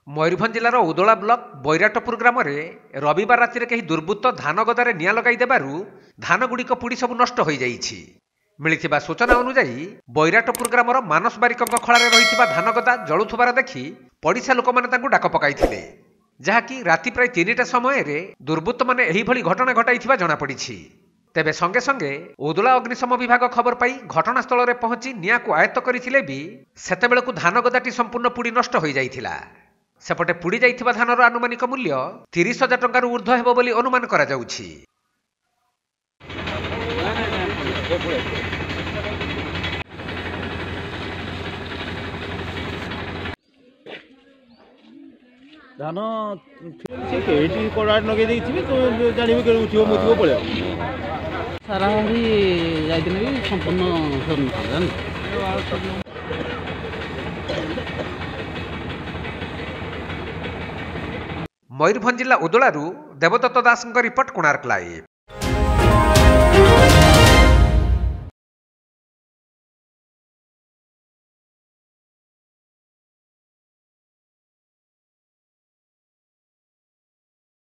Mayurbhanj जिलार उदला block बैराटपुर ग्राम में रविवार राति कहीं दुर्बृत्त धान गदारे निआं लगाई देबारु धान गुड़िक पुड़ी सब नष्ट हो जाइछि। मिलिथिबा सूचना अनुसार बैराटपुर ग्रामर मानस बारिकଙ୍କ खଳାରେ ରହିଥିବା धान गदा जळुथुबार देखि पड़िशा लोक माने तांकु डाक पकाइथिले, जहाँकि राति प्राय 3टा समय दुर्बृत्त माने एही भली घटना घटाइथिबा जणा पड़िछि। तेबे संगे संगे उदला अग्निशम विभाग खबर पाई घटनास्थल में पहुंची निआं को आयत्त करथिले भी सेतेबेलकु धान गदाटी संपूर्ण पुड़ी नष्ट हो जाइथिला। सेपटे पुड़ी जाइथिबा धानर आनुमानिक मूल्य 30,000 टंकार ऊर्ध्व हेबो बोली अनुमान करा जाउछि। धान से कड़ा लगे देखिए तो जानवे के उठियो मुठियो पड़े सारा भी जाइदिन संपूर्ण मयूरभंज जिला उदलारू देवदत्त दास रिपोर्ट कोणार्क लाइव।